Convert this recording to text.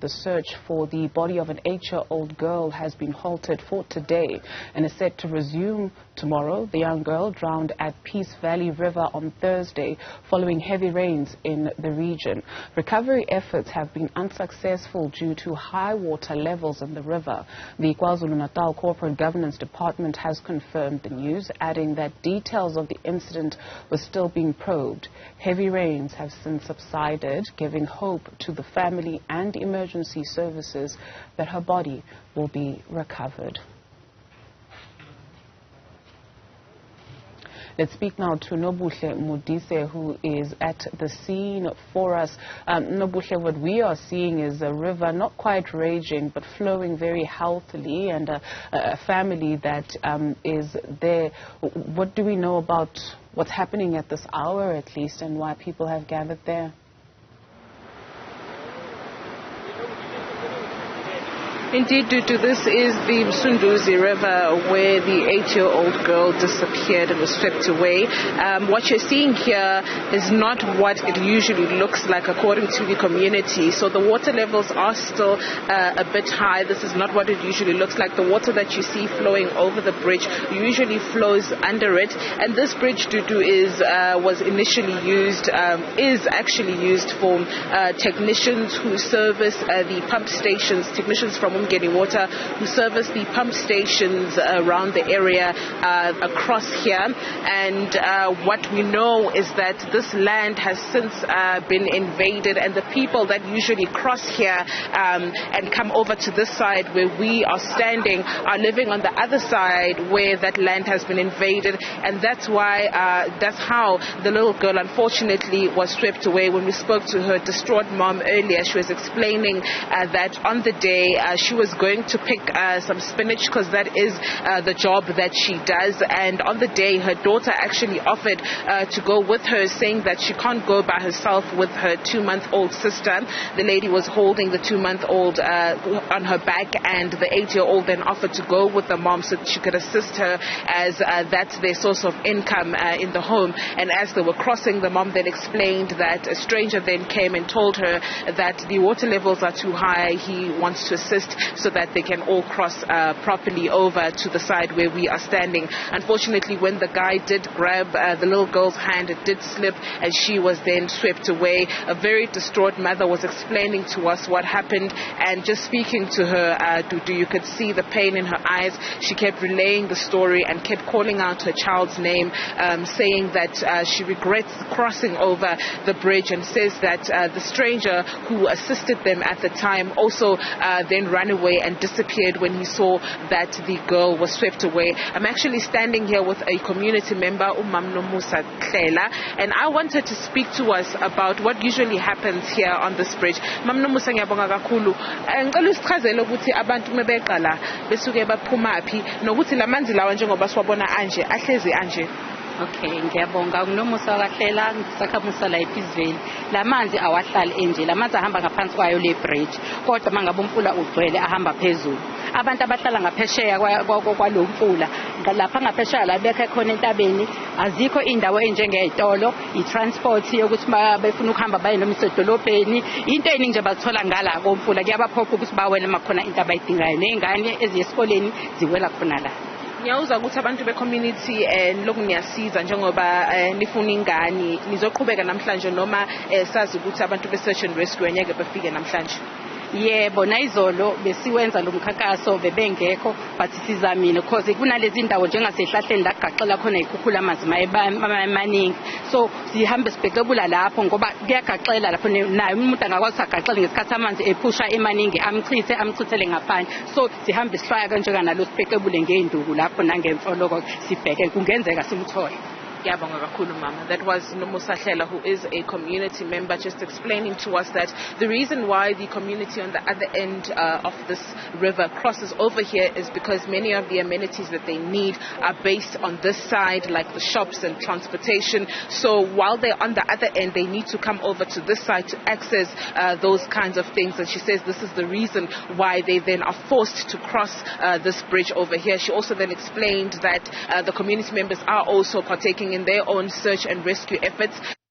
The search for the body of an 8-year-old girl has been halted for today and is set to resume tomorrow. The young girl drowned at Peace Valley River on Thursday following heavy rains in the region. Recovery efforts have been unsuccessful due to high water levels in the river. The KwaZulu-Natal Corporate Governance Department has confirmed the news, adding that details of the incident were still being probed. Heavy rains have since subsided, giving hope to the family and emergency services that her body will be recovered. Let's speak now to Nobuhle Modise, who is at the scene for us. Nobuhle, what we are seeing is a river not quite raging, but flowing very healthily, and a family that is there. What do we know about what's happening at this hour, at least, and why people have gathered there? Indeed, Dudu, this is the Msunduzi River where the 8-year-old girl disappeared and was swept away. What you're seeing here is not what it usually looks like according to the community. So the water levels are still a bit high. This is not what it usually looks like. The water that you see flowing over the bridge usually flows under it. And this bridge, Dudu, is actually used for technicians who service the pump stations, technicians from getting water, who service the pump stations around the area across here. And what we know is that this land has since been invaded, and the people that usually cross here and come over to this side where we are standing are living on the other side where that land has been invaded, and that's why that's how the little girl unfortunately was swept away. When we spoke to her distraught mom earlier, she was explaining that on the day she was going to pick some spinach, because that is the job that she does, and on the day her daughter actually offered to go with her, saying that she can't go by herself with her 2-month-old sister. The lady was holding the 2-month-old on her back, and the 8-year-old then offered to go with the mom so that she could assist her, as that's their source of income in the home. And as they were crossing, the mom then explained that a stranger then came and told her that the water levels are too high, he wants to assist so that they can all cross properly over to the side where we are standing. Unfortunately, when the guy did grab the little girl's hand, it did slip and she was then swept away. A very distraught mother was explaining to us what happened, and just speaking to her, Dudu, you could see the pain in her eyes. She kept relaying the story and kept calling out her child's name, saying that she regrets crossing over the bridge, and says that the stranger who assisted them at the time also then ran away and disappeared when he saw that the girl was swept away. I'm actually standing here with a community member, Nobuhle Modise, and I wanted to speak to us about what usually happens here on this bridge. Nobuhle, ngiyabonga kakhulu. Ngicela usichazele ukuthi abantu mebeqala besuke baphumaphi nokuthi lamanzi lawa njengoba siwabona anje ahlezi anje. Okay, ngiyabonga uNomusa wakahlela ngisakhamusa la ePeace Valley. Lamanzi awahlali enje, lamanzi ahamba ngaphansi kwayo le bridge. Kodwa mangabe umfula ugcwele ahamba phezulu. Abantu abahlala ngaphesheya kwalo mfula, lapha ngaphesheya la bekhe khona entabeni, azikho indawo enjengezitolo, itransport yokuthi befuna ukuhamba baye noma isedolobheni. Into eningi nje bazithola ngala komfula, kuyabaphopha ukuthi bawele makhona into abayidingayo, nezingane eziyesikoleni ziwela khona la. Ngiyawuza ukuthi abantu be-community lokhu ngiyasiza njengoba nifuna ingane nizoqhubeka namhlanje, noma sazi ukuthi abantu be-search and rescue anyeke befike namhlanje? Yebo, nayizolo besiwenza lo mkhankaso bebengekho, but sizamile because kunalezi indawo njengasehlahleni la gaxela khona ikhukhula amanzi amaningi. So sihambe sibhekebula lapho ngoba kuyagaxela lapho, naye umuntu angakwazi agaxele ngesikhathi amanzi ephusha emaningi amchithele ngaphandle. So sihambe sihlaya kanjeka nalo sibhekebule ngeenduku lapho nangemfoloko sibheke kungenzeka simthole. That was Nobuhle, who is a community member, just explaining to us that the reason why the community on the other end of this river crosses over here is because many of the amenities that they need are based on this side, like the shops and transportation. So while they're on the other end, they need to come over to this side to access those kinds of things. And she says this is the reason why they then are forced to cross this bridge over here. She also then explained that the community members are also partaking in their own search and rescue efforts.